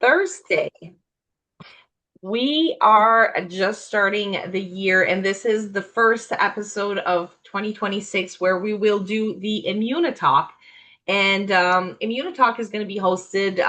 Thursday. We are just starting the year, and this is the first episode of 2026 where we will do the Immunotalk. And Immunotalk is going to be hosted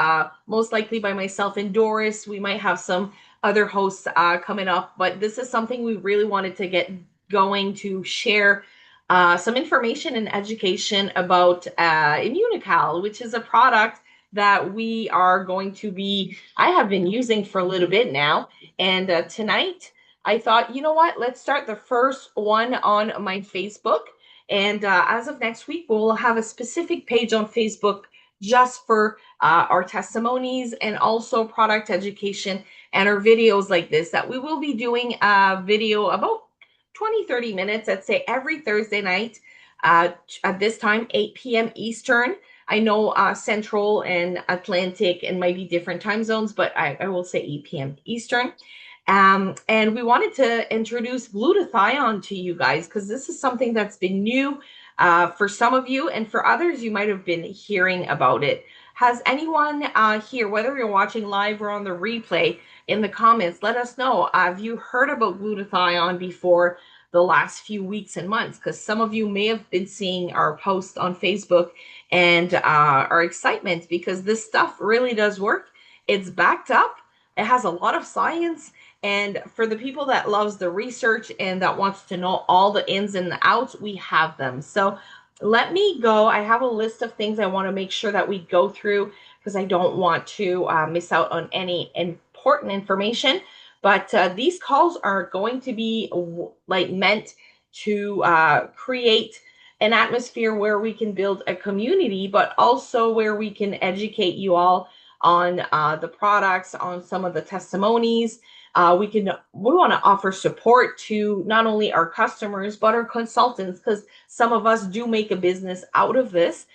most likely by myself and Doris. We might have some other hosts coming up, but this is something we really wanted to get going to share some information and education about Immunocal, which is a product that we are going to be, I have been using for a little bit now. And tonight I thought, you know what, let's start the first one on my Facebook. And as of next week, we'll have a specific page on Facebook just for our testimonies and also product education and our videos like this that we will be doing a video about 20-30 minutes, let's say every Thursday night at this time, 8 p.m. Eastern. I know Central and Atlantic and might be different time zones, but I will say 8 p.m. Eastern. And we wanted to introduce glutathione to you guys because this is something that's been new for some of you, and for others, you might have been hearing about it. Has anyone here, whether you're watching live or on the replay, in the comments, let us know. Have you heard about glutathione before the last few weeks and months? Because some of you may have been seeing our post on Facebook and our excitement because this stuff really does work. It's backed up. It has a lot of science. And for the people that loves the research and that wants to know all the ins and the outs, we have them. So let me go. I have a list of things I want to make sure that we go through because I don't want to miss out on any important information. But these calls are going to be like meant to create an atmosphere where we can build a community, but also where we can educate you all on the products, on some of the testimonies. We want to offer support to not only our customers but our consultants because some of us do make a business out of this.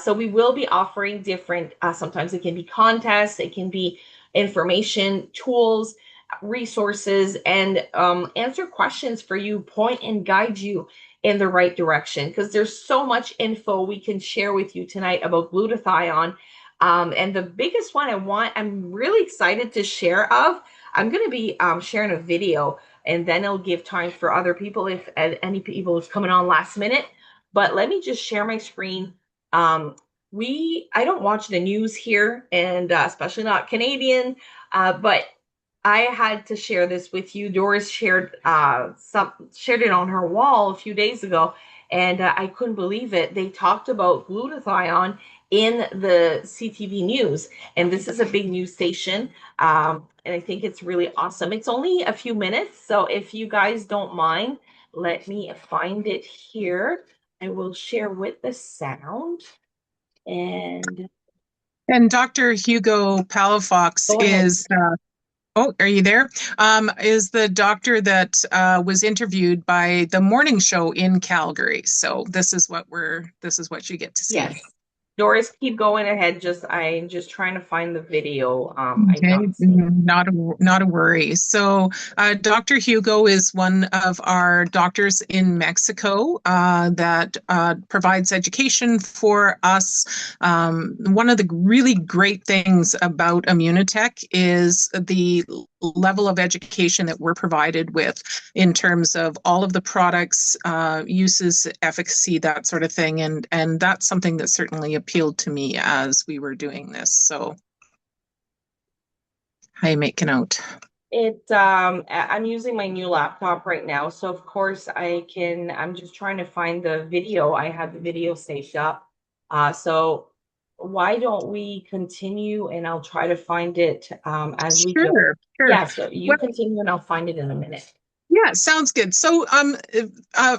So we will be offering different. Sometimes it can be contests, it can be information, tools, resources, and answer questions for you, point and guide you in the right direction because there's so much info we can share with you tonight about glutathione. And the biggest one I'm really excited to share of. I'm going to be sharing a video, and then it'll give time for other people if any people is coming on last minute. But let me just share my screen. I don't watch the news here, and especially not Canadian. But I had to share this with you. Doris shared it on her wall a few days ago, and I couldn't believe it. They talked about glutathione in the CTV news, and this is a big news station. And I think it's really awesome. It's only a few minutes, so if you guys don't mind, let me find it here. I will share with the sound. And Dr. Hugo Palafox go ahead. oh, are you there? Is the doctor that was interviewed by the morning show in Calgary. So this is what you get to see. Yes. Doris, keep going ahead. I'm just trying to find the video. I'm Okay, not seeing. not a worry. So, Dr. Hugo is one of our doctors in Mexico that provides education for us. One of the really great things about Immunotech is the level of education that we're provided with in terms of all of the products, uses, efficacy, that sort of thing, and that's something that certainly appealed to me as we were doing this. So. How you making out? I'm using my new laptop right now, so of course I'm just trying to find the video. I had the video saved up. So why don't we continue and I'll try to find it as we go. Sure, sure. Yeah, so you Well, continue and I'll find it in a minute. yeah, sounds good. So,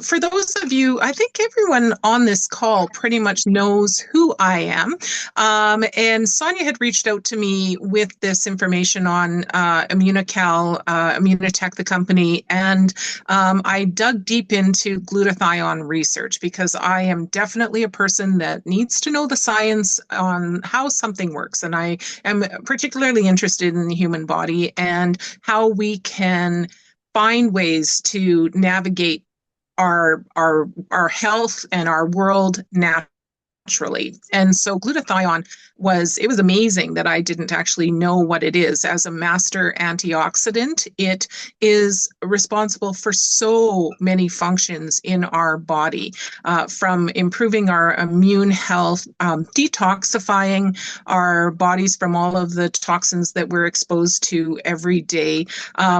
for those of you, I think everyone on this call pretty much knows who I am. And Sonia had reached out to me with this information on Immunocal, Immunotech, the company, and I dug deep into glutathione research because I am definitely a person that needs to know the science on how something works, and I am particularly interested in the human body and how we can find ways to navigate our health and our world naturally. naturally. And so glutathione it was amazing that I didn't actually know what it is. As a master antioxidant, it is responsible for so many functions in our body, from improving our immune health, detoxifying our bodies from all of the toxins that we're exposed to every day,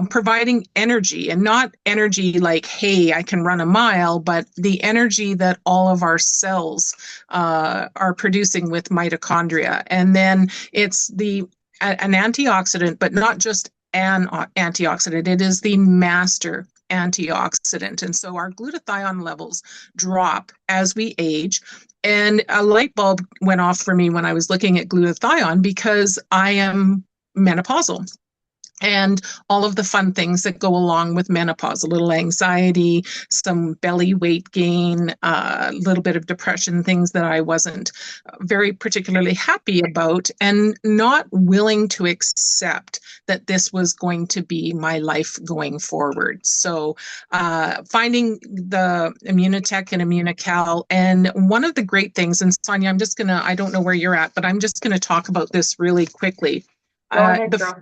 providing energy, and not energy like, hey, I can run a mile, but the energy that all of our cells are producing with mitochondria. And then it's an antioxidant, but not just an antioxidant. It is the master antioxidant. And so our glutathione levels drop as we age. And a light bulb went off for me when I was looking at glutathione, because I am menopausal, and all of the fun things that go along with menopause, a little anxiety, some belly weight gain, a little bit of depression, things that I wasn't very particularly happy about, and not willing to accept that this was going to be my life going forward. So finding the Immunotech and Immunocal, and one of the great things, and Sonia, I don't know where you're at, but I'm just going to talk about this really quickly. Go ahead, girl.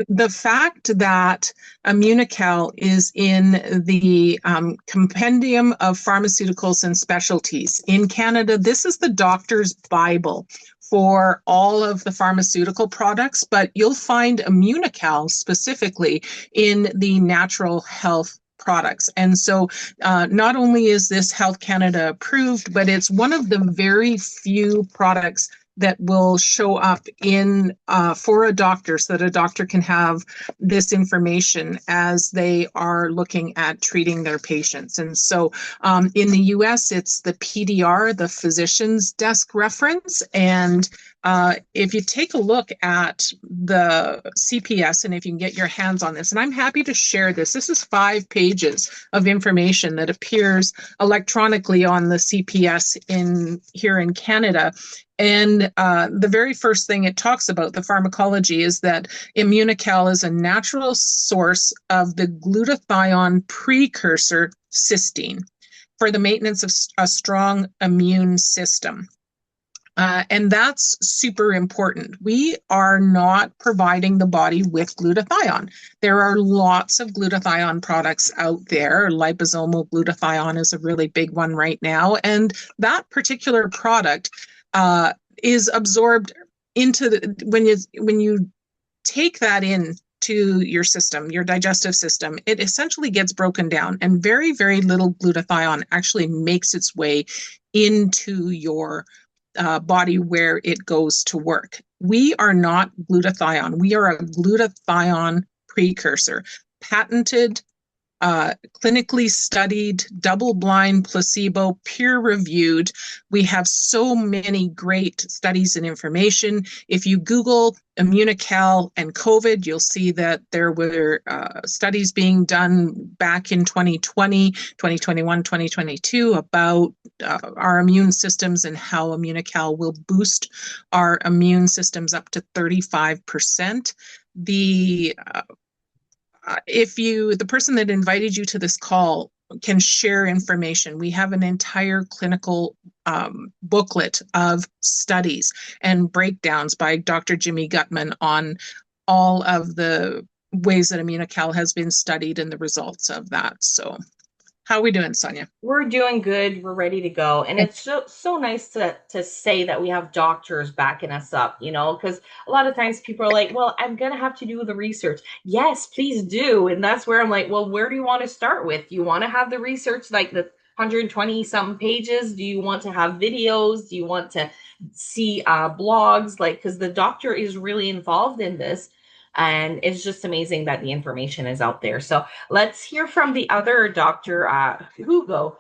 The fact that Immunocal is in the Compendium of Pharmaceuticals and Specialties in Canada, this is the doctor's Bible for all of the pharmaceutical products, but you'll find Immunocal specifically in the natural health products. And so not only is this Health Canada approved, but it's one of the very few products that will show up in for a doctor, so that a doctor can have this information as they are looking at treating their patients. And so in the US, it's the PDR, the physician's desk reference. And if you take a look at the CPS, and if you can get your hands on this, and I'm happy to share this, this is 5 pages of information that appears electronically on the CPS here in Canada. And the very first thing it talks about, the pharmacology, is that Immunocal is a natural source of the glutathione precursor cysteine for the maintenance of a strong immune system. And that's super important. We are not providing the body with glutathione. There are lots of glutathione products out there. Liposomal glutathione is a really big one right now. And that particular product is absorbed into when you take that in to your system, your digestive system, it essentially gets broken down, and very, very little glutathione actually makes its way into your body where it goes to work. We are not glutathione. We are a glutathione precursor, patented, clinically studied, double-blind, placebo, peer-reviewed. We have so many great studies and information. If you Google Immunocal and COVID, you'll see that there were studies being done back in 2020, 2021, 2022 about our immune systems and how Immunocal will boost our immune systems up to 35%. The person that invited you to this call can share information. We have an entire clinical booklet of studies and breakdowns by Dr. Jimmy Gutman on all of the ways that Immunocal has been studied and the results of that. So how are we doing, Sonia? We're doing good. We're ready to go. And it's so nice to say that we have doctors backing us up, because a lot of times people are like, well, I'm going to have to do the research. Yes, please do. And that's where I'm like, well, where do you want to start with? Do you want to have the research, like the 120 something pages? Do you want to have videos? Do you want to see blogs? Because the doctor is really involved in this. And it's just amazing that the information is out there. So let's hear from the other doctor, Hugo.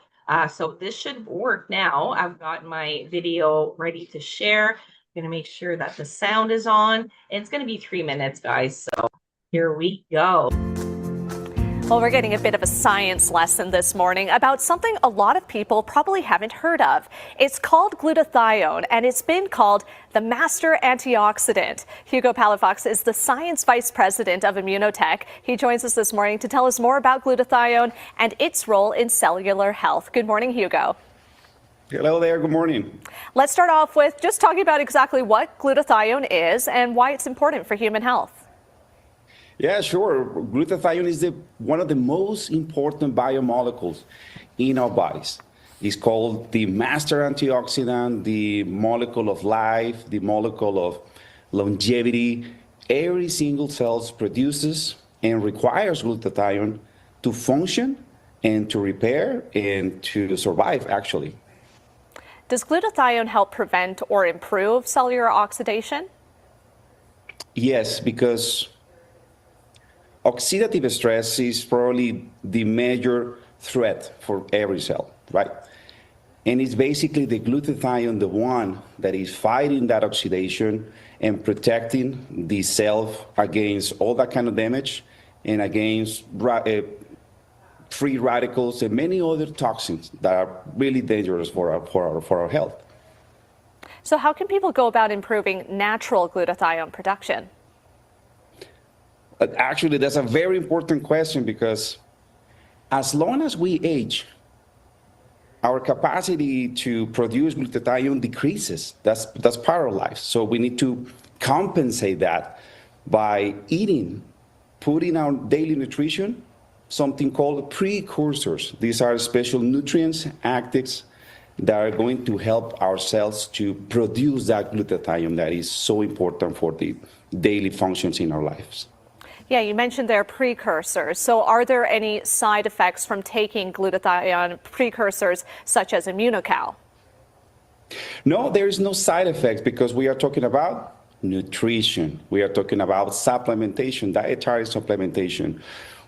So this should work now. I've got my video ready to share. I'm going to make sure that the sound is on. And it's going to be 3 minutes, guys. So here we go. Well, we're getting a bit of a science lesson this morning about something a lot of people probably haven't heard of. It's called glutathione, and it's been called the master antioxidant. Hugo Palafox is the science vice president of Immunotech. He joins us this morning to tell us more about glutathione and its role in cellular health. Good morning, Hugo. Hello there, good morning. Let's start off with just talking about exactly what glutathione is and why it's important for human health. Yeah, sure. Glutathione is one of the most important biomolecules in our bodies. It's called the master antioxidant, the molecule of life, the molecule of longevity. Every single cell produces and requires glutathione to function and to repair and to survive, actually. Does glutathione help prevent or improve cellular oxidation? Yes, because oxidative stress is probably the major threat for every cell, right? And it's basically the glutathione, the one that is fighting that oxidation and protecting the cell against all that kind of damage and against free radicals and many other toxins that are really dangerous for our health. So how can people go about improving natural glutathione production? Actually, that's a very important question because as long as we age, our capacity to produce glutathione decreases. That's part of life. So we need to compensate that by eating, putting our daily nutrition, something called precursors. These are special nutrients, actives that are going to help our cells to produce that glutathione that is so important for the daily functions in our lives. Yeah, you mentioned they're precursors. So are there any side effects from taking glutathione precursors such as Immunocal? No, there is no side effects because we are talking about nutrition. We are talking about supplementation, dietary supplementation.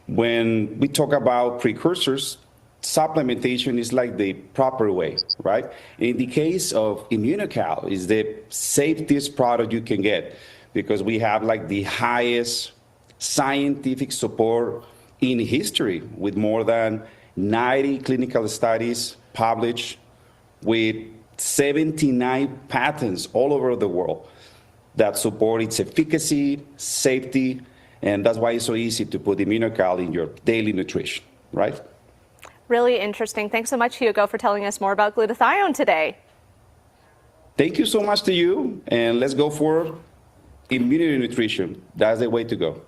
When we talk about precursors, supplementation is like the proper way, right? In the case of Immunocal, is the safest product you can get because we have like the highest scientific support in history with more than 90 clinical studies published with 79 patents all over the world that support its efficacy, safety, and that's why it's so easy to put Immunocal in your daily nutrition, right? Really interesting. Thanks so much, Hugo, for telling us more about glutathione today. Thank you so much to you, and let's go for immunity nutrition. That's the way to go.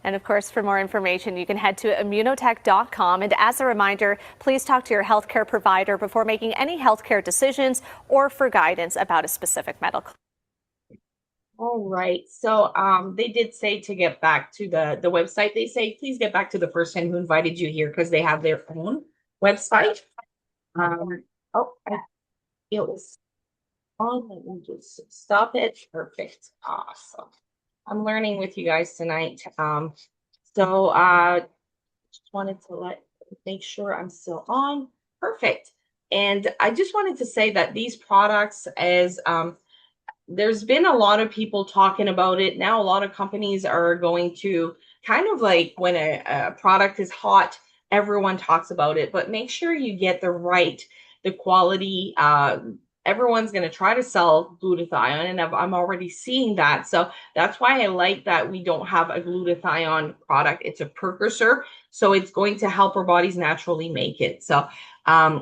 And of course, for more information, you can head to immunotech.com. And as a reminder, please talk to your healthcare provider before making any healthcare decisions or for guidance about a specific medical. All right. So they did say to get back to the website. They say, please get back to the person who invited you here because they have their own website. Oh, it was on. Let me just stop it. Perfect. Awesome. I'm learning with you guys tonight. Just wanted to make sure I'm still on. Perfect. And I just wanted to say that these products, as there's been a lot of people talking about it. Now, a lot of companies are going to kind of like when a product is hot, everyone talks about it, but make sure you get the quality. Everyone's going to try to sell glutathione, and I'm already seeing that. So that's why I like that we don't have a glutathione product. It's a precursor, so it's going to help our bodies naturally make it. So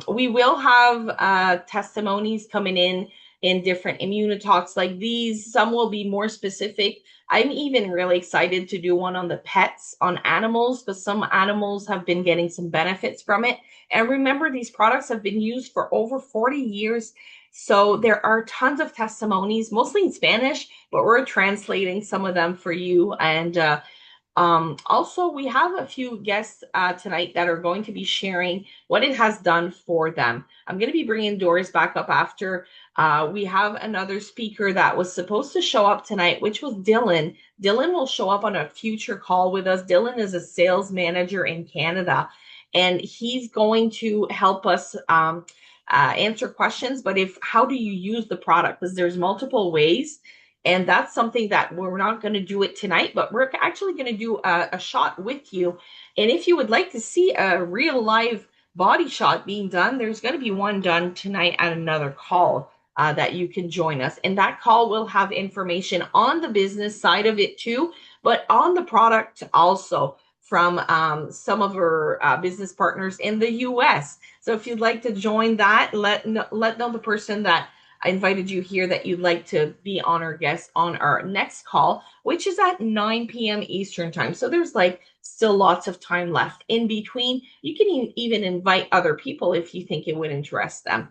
we will have testimonies coming in different Immunotalks like these. Some will be more specific. I'm even really excited to do one on the pets, on animals, because some animals have been getting some benefits from it. And remember, these products have been used for over 40 years. So there are tons of testimonies, mostly in Spanish, but we're translating some of them for you. And also, we have a few guests tonight that are going to be sharing what it has done for them. I'm going to be bringing Doris back up after. We have another speaker that was supposed to show up tonight, which was Dylan. Dylan will show up on a future call with us. Dylan is a sales manager in Canada, and he's going to help us answer questions. But how do you use the product? Because there's multiple ways. And that's something that we're not going to do it tonight, but we're actually going to do a shot with you. And if you would like to see a real live body shot being done, there's going to be one done tonight at another call that you can join us. And that call will have information on the business side of it too, but on the product also from some of our business partners in the US. So if you'd like to join that, let know the person that I invited you here that you'd like to be on our guest on our next call, which is at 9 p.m. Eastern time. So there's like still lots of time left in between. You can even invite other people if you think it would interest them.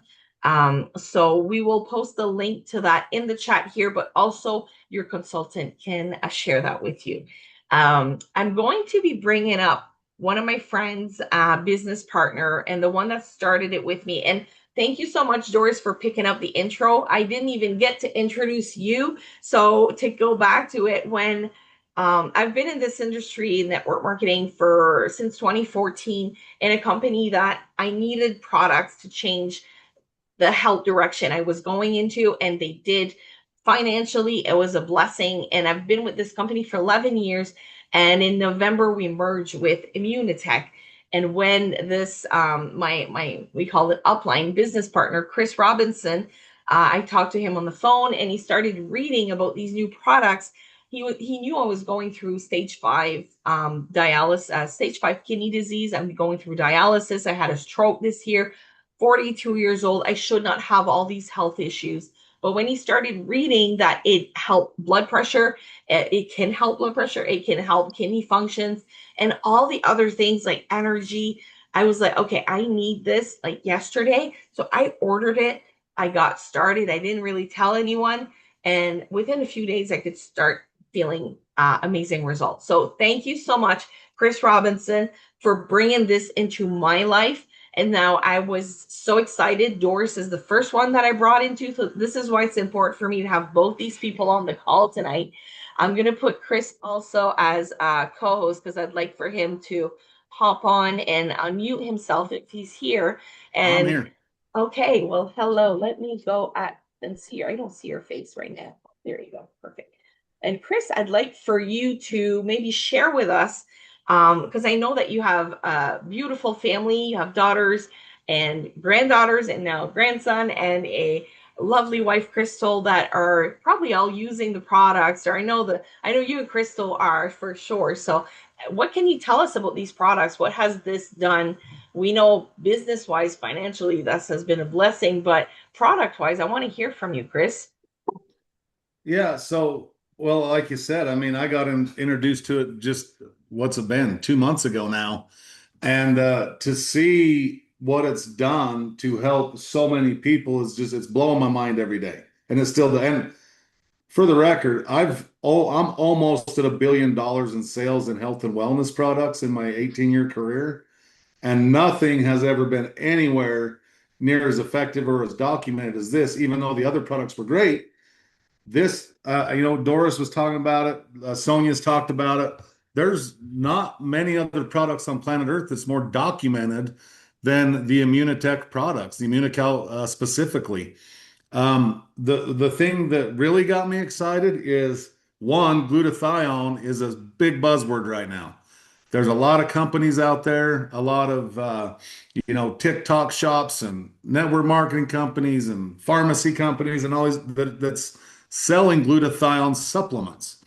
So we will post the link to that in the chat here, but also your consultant can share that with you. I'm going to be bringing up one of my friends' business partner and the one that started it with me. And thank you so much, Doris, for picking up the intro. I didn't even get to introduce you. So to go back to it, when I've been in this industry, network marketing, for since 2014 in a company that I needed products to change the health direction I was going into, and they did. Financially, it was a blessing, and I've been with this company for 11 years. And in November, we merged with Immunotech. And when this, my we call it upline business partner, Chris Robinson, I talked to him on the phone, and he started reading about these new products. He knew I was going through stage 5 dialysis, stage 5 kidney disease. I'm going through dialysis. I had a stroke this year. 42 years old. I should not have all these health issues. But when he started reading that it helped blood pressure, it can help blood pressure, it can help kidney functions, and all the other things like energy, I was like, okay, I need this like yesterday. So I ordered it. I got started. I didn't really tell anyone. And within a few days, I could start feeling amazing results. So thank you so much, Chris Robinson, for bringing this into my life. And now I was so excited. Doris is the first one that I brought into. So this is why it's important for me to have both these people on the call tonight. I'm going to put Chris also as a co-host because I'd like for him to hop on and unmute himself if he's here. And I'm here. Okay, well, hello. Let me go at and see her. I don't see her face right now. There you go. Perfect. And Chris, I'd like for you to maybe share with us because I know that you have a beautiful family. You have daughters and granddaughters and now a grandson and a lovely wife, Crystal, that are probably all using the products. Or I know you and Crystal are for sure. So what can you tell us about these products? What has this done? We know business-wise, financially, this has been a blessing, but product-wise, I want to hear from you, Chris. Yeah, so, well, like you said, I mean, I got introduced to it just, what's it been, 2 months ago now. And to see what it's done to help so many people it's blowing my mind every day. And it's still, and for the record, I'm almost at $1 billion in sales in health and wellness products in my 18-year career. And nothing has ever been anywhere near as effective or as documented as this, even though the other products were great. This, Doris was talking about it. Sonia's talked about it. There's not many other products on planet Earth that's more documented than the Immunotech products, the Immunocal specifically. The thing that really got me excited is, one, glutathione is a big buzzword right now. There's a lot of companies out there, a lot of TikTok shops and network marketing companies and pharmacy companies and all these that's selling glutathione supplements.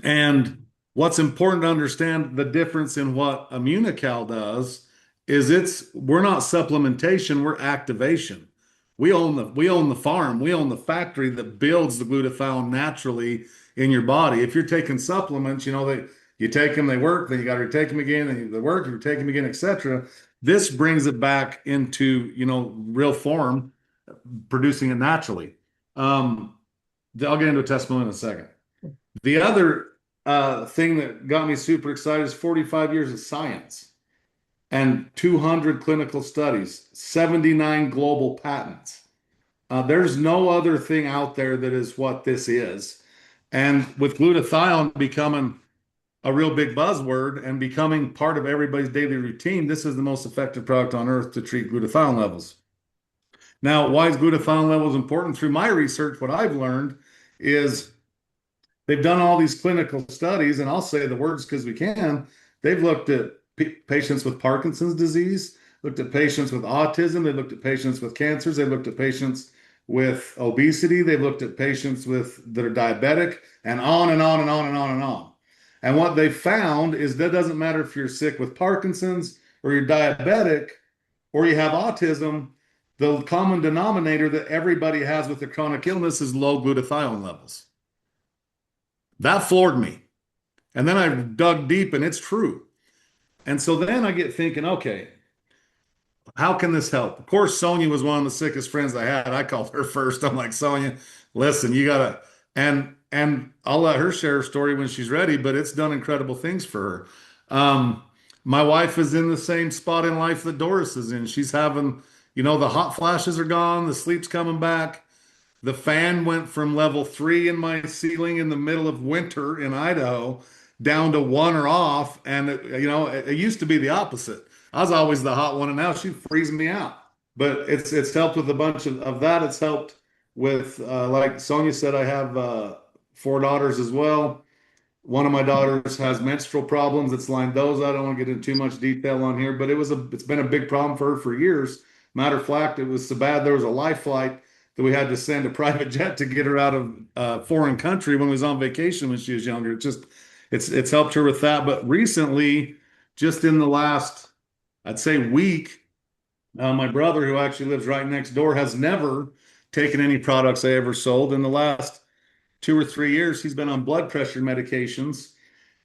And what's important to understand the difference in what Immunocal does is we're not supplementation, we're activation. We own the farm, we own the factory that builds the glutathione naturally in your body. If you're taking supplements, you take them, they work, then you got to retake them again, they work, you retake them again, etc. This brings it back into, real form, producing it naturally. I'll get into a testimonial in a second. The other thing that got me super excited is 45 years of science and 200 clinical studies, 79 global patents. There's no other thing out there that is what this is. And with glutathione becoming a real big buzzword and becoming part of everybody's daily routine, this is the most effective product on earth to treat glutathione levels. Now, why is glutathione levels important? Through my research, what I've learned is they've done all these clinical studies, and I'll say the words because we can. They've looked at patients with Parkinson's disease, looked at patients with autism, they looked at patients with cancers, they looked at patients with obesity, they've looked at patients that are diabetic, and on and on and on and on and on. And what they found is that doesn't matter if you're sick with Parkinson's or you're diabetic or you have autism, the common denominator that everybody has with a chronic illness is low glutathione levels. That floored me. And then I dug deep and it's true. And so then I get thinking, okay, how can this help? Of course, Sonia was one of the sickest friends I had. I called her first. I'm like, Sonia, listen, you gotta, and I'll let her share her story when she's ready, but it's done incredible things for her. My wife is in the same spot in life that Doris is in. She's having, the hot flashes are gone, the sleep's coming back. The fan went from level 3 in my ceiling in the middle of winter in Idaho down to 1 or off. And it used to be the opposite. I was always the hot one, and now she's freezing me out. But it's helped with a bunch of that. It's helped with, like Sonia said, I have 4 daughters as well. One of my daughters has menstrual problems. It's lined those. I don't want to get into too much detail on here, but it's been a big problem for her for years. Matter of fact, it was so bad there was a life flight that we had to send a private jet to get her out of a foreign country when we was on vacation when she was younger. It's helped her with that. But recently, just in the last, I'd say week, my brother, who actually lives right next door, has never taken any products I ever sold. In the last 2 or 3 years, he's been on blood pressure medications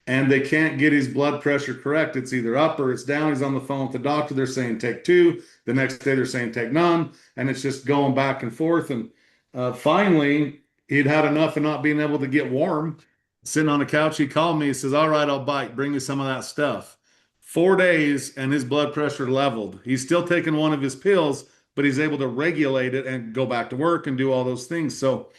and they can't get his blood pressure correct. It's either up or it's down. He's on the phone with the doctor. They're saying take 2. The next day they're saying take none. And it's just going back and forth. And finally, he'd had enough of not being able to get warm. Sitting on the couch, he called me. He says, all right, I'll bite. Bring me some of that stuff. 4 days and his blood pressure leveled. He's still taking one of his pills, but he's able to regulate it and go back to work and do all those things. So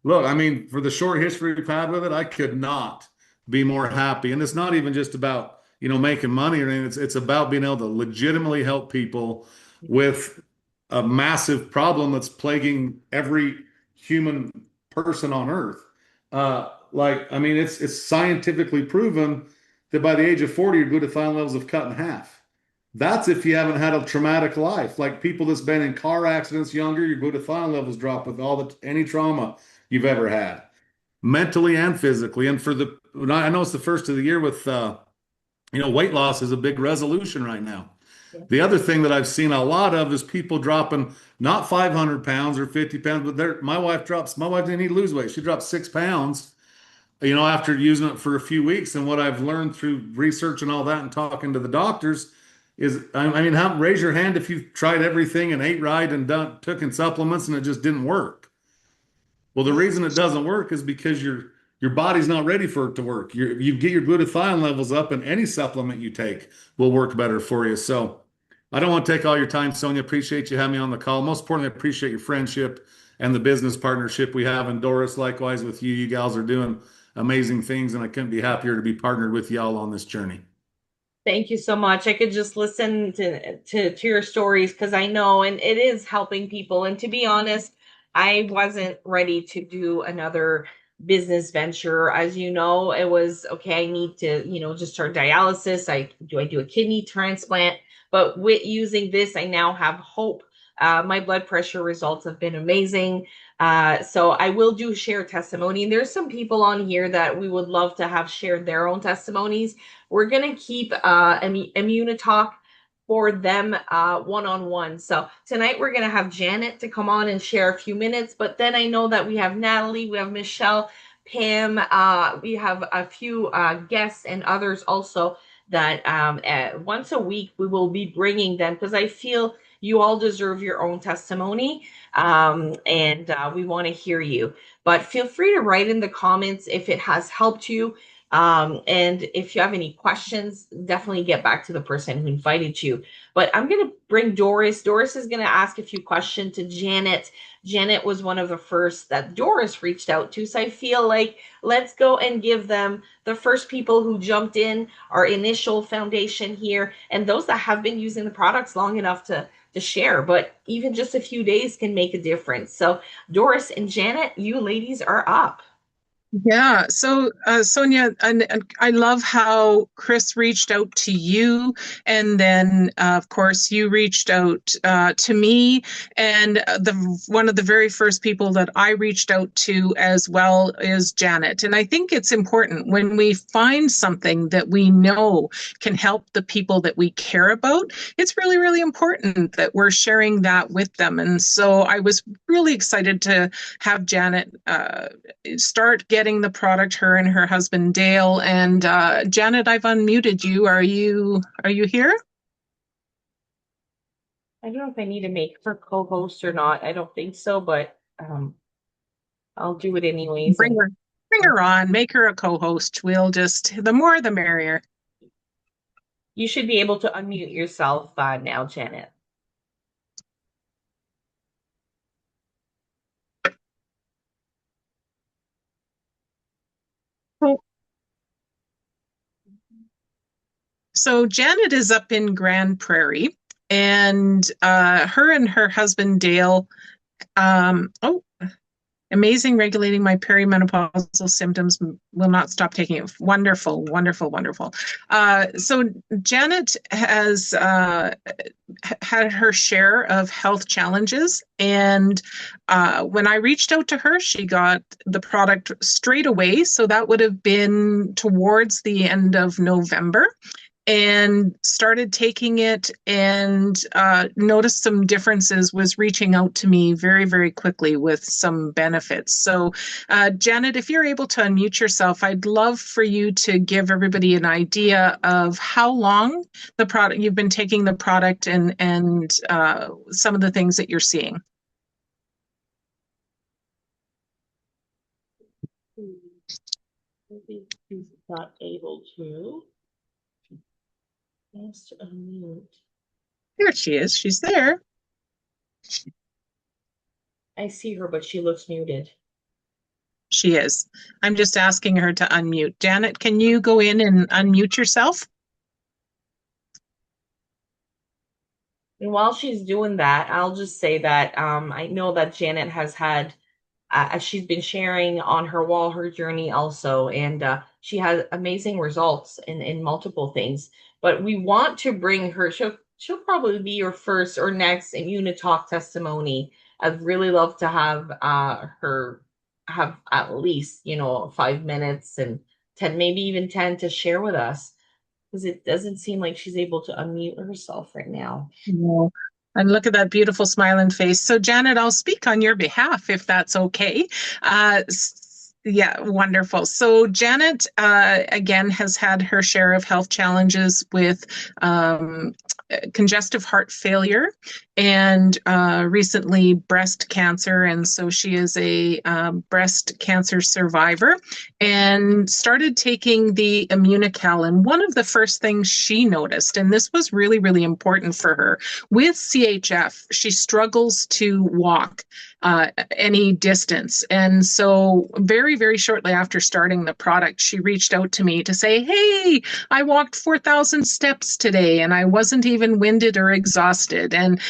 look, I mean, for the short history we've had with it, I could not be more happy. And it's not even just about, making money or anything. It's about being able to legitimately help people with a massive problem that's plaguing every human person on earth. It's scientifically proven that by the age of 40, your glutathione levels have cut in half. That's if you haven't had a traumatic life. Like people that's been in car accidents younger, your glutathione levels drop with any trauma you've ever had, mentally and physically. And I know it's the first of the year with, weight loss is a big resolution right now. Yeah. The other thing that I've seen a lot of is people dropping not 500 pounds or 50 pounds, but my wife didn't need to lose weight. She dropped 6 pounds, after using it for a few weeks. And what I've learned through research and all that and talking to the doctors is, raise your hand if you've tried everything and ate right and took in supplements and it just didn't work. Well, the reason it doesn't work is because your body's not ready for it to work. You get your glutathione levels up, and any supplement you take will work better for you. So I don't want to take all your time, Sonia. Appreciate you having me on the call. Most importantly, I appreciate your friendship and the business partnership we have. And Doris, likewise with you. You gals are doing amazing things, and I couldn't be happier to be partnered with y'all on this journey. Thank you so much. I could just listen to your stories because I know, and it is helping people. And to be honest, I wasn't ready to do another business venture. As you know, it was okay. I need to, just start dialysis. I do a kidney transplant, but with using this, I now have hope. My blood pressure results have been amazing. So I will share testimony. And there's some people on here that we would love to have shared their own testimonies. We're going to keep Immunotalk for them one-on-one. So tonight we're going to have Janet to come on and share a few minutes. But then I know that we have Natalie, we have Michelle, Pam, we have a few guests and others also that once a week we will be bringing them because I feel you all deserve your own testimony, and we want to hear you. But feel free to write in the comments if it has helped you. And if you have any questions, definitely get back to the person who invited you. But I'm going to bring Doris. Doris is going to ask a few questions to Janet. Janet was one of the first that Doris reached out to. So I feel like let's go and give them the first people who jumped in, our initial foundation here, and those that have been using the products long enough to share. But even just a few days can make a difference. So Doris and Janet, you ladies are up. Yeah. So, Sonia, and I love how Chris reached out to you, and then, of course, you reached out to me, and the one of the very first people that I reached out to as well is Janet. And I think it's important when we find something that we know can help the people that we care about. It's really, really important that we're sharing that with them. And so, I was really excited to have Janet start getting the product, her and her husband Dale. And Janet, I've unmuted you. Are you here? I don't know if I need to make her co-host or not. I don't think so, but I'll do it anyways. Bring And her bring her on, make her a co-host. We'll just the more the merrier. you should be able to unmute yourself now, Janet. So Janet is up in Grand Prairie, and her and her husband Dale, oh, amazing, regulating my perimenopausal symptoms, will not stop taking it. Wonderful, wonderful, wonderful. So Janet has had her share of health challenges, and when I reached out to her, she got the product straight away. So that would have been towards the end of November, and started taking it, and noticed some differences, was reaching out to me very, very quickly with some benefits. So, Janet, if you're able to unmute yourself, I'd love for you to give everybody an idea of how long the product you've been taking the product, and some of the things that you're seeing. Maybe he's not able to. Has to unmute. There she is. She's there. I see her, but she looks muted. She is. I'm just asking her to unmute. Janet, can you go in and unmute yourself? And while she's doing that, I'll just say that I know that Janet has had, she's been sharing on her wall her journey also, and she has amazing results in multiple things. But we want to bring her. She'll probably be your first or next Immunotalk testimony. I'd really love to have her have at least 5 minutes and 10, maybe even 10, to share with us, because it doesn't seem like she's able to unmute herself right now. No. And look at that beautiful smiling face. So, Janet, I'll speak on your behalf if that's okay. Yeah, wonderful. So, Janet, again, has had her share of health challenges with congestive heart failure, and recently breast cancer. And so she is a breast cancer survivor, and started taking the Immunocal. And one of the first things she noticed, and this was really, really important for her, with CHF, she struggles to walk any distance. And so very, very shortly after starting the product, she reached out to me to say, hey, I walked 4,000 steps today, and I wasn't even winded or exhausted. And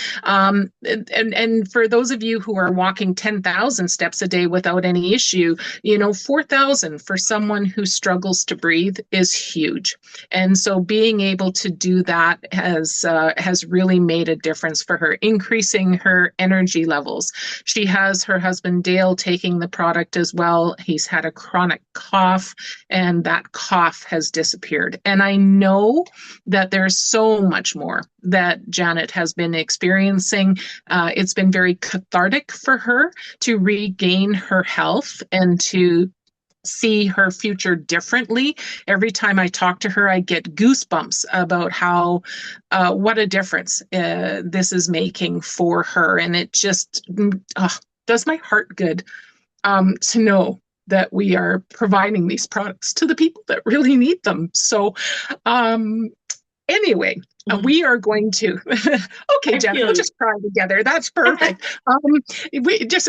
for those of you who are walking 10,000 steps a day without any issue, 4,000 for someone who struggles to breathe is huge. And so being able to do that has really made a difference for her, increasing her energy levels. She has her husband Dale taking the product as well. He's had a chronic cough, and that cough has disappeared. And I know that there's so much more that Janet has been experiencing. It's been very cathartic for her to regain her health and to see her future differently. Every time I talk to her, I get goosebumps about how what a difference this is making for her. And it just does my heart good to know that we are providing these products to the people that really need them. So anyway, we are going to. Okay, Janet, we'll just cry together. That's perfect. We just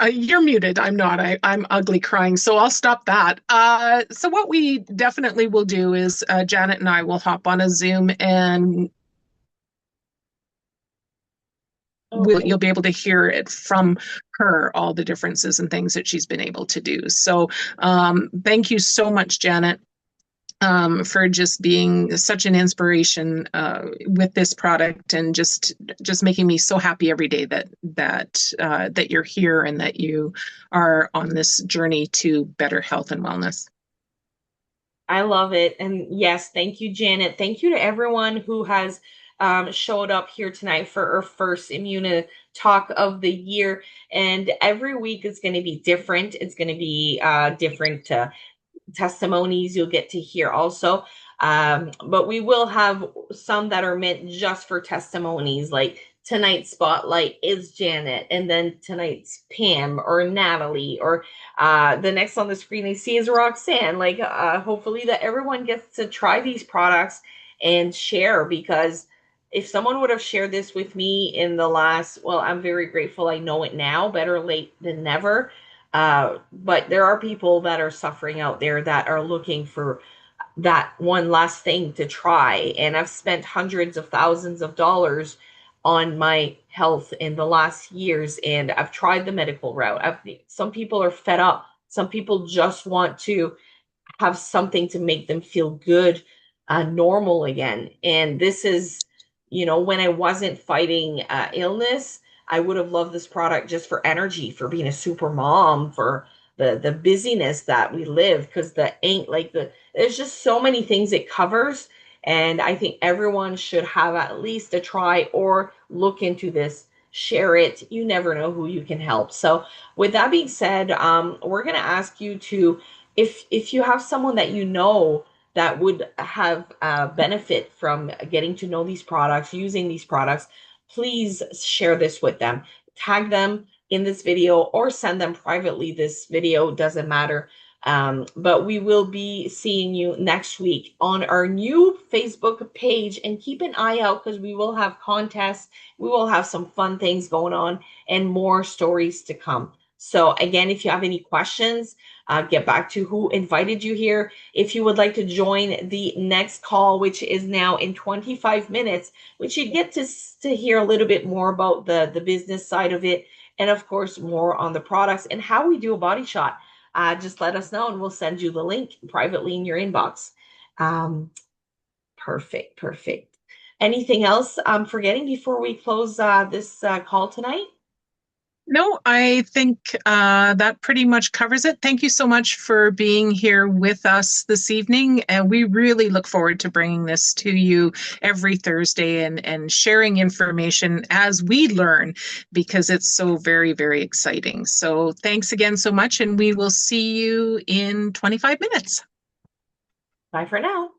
you're muted. I'm not. I'm ugly crying, so I'll stop that. So what we definitely will do is Janet and I will hop on a Zoom and Okay. you'll be able to hear it from her, all the differences and things that she's been able to do. So thank you so much, Janet, for just being such an inspiration with this product, and just making me so happy every day that you're here and that you are on this journey to better health and wellness. I love it. And yes, thank you, Janet. Thank you to everyone who has showed up here tonight for our first Immuna Talk of the year. And every week is going to be different. It's going to be different testimonies you'll get to hear also. But we will have some that are meant just for testimonies, like tonight's spotlight is Janet, and then tonight's Pam or Natalie, or the next on the screen they see is Roxanne. Like, hopefully, that everyone gets to try these products and share, because if someone would have shared this with me in the last, well, I'm very grateful I know it now, better late than never. But there are people that are suffering out there that are looking for that one last thing to try. And I've spent hundreds of thousands of dollars on my health in the last years, and I've tried the medical route. Some people are fed up. Some people just want to have something to make them feel good, normal again. And this is, when I wasn't fighting illness, I would have loved this product just for energy, for being a super mom, for the busyness that we live, because there's just so many things it covers. And I think everyone should have at least a try or look into this, share it. You never know who you can help. So with that being said, we're going to ask you to, if you have someone that you know that would have benefit from getting to know these products, using these products, please share this with them. Tag them in this video or send them privately this video, doesn't matter. But we will be seeing you next week on our new Facebook page, and keep an eye out because we will have contests, we will have some fun things going on, and more stories to come. So again, if you have any questions, get back to who invited you here. If you would like to join the next call, which is now in 25 minutes, which you get to hear a little bit more about the business side of it, and of course, more on the products and how we do a body shot. Just let us know and we'll send you the link privately in your inbox. Perfect, perfect. Anything else I'm forgetting before we close this call tonight? No, I think that pretty much covers it. Thank you so much for being here with us this evening. And we really look forward to bringing this to you every Thursday and sharing information as we learn, because it's so very, very exciting. So thanks again so much. And we will see you in 25 minutes. Bye for now.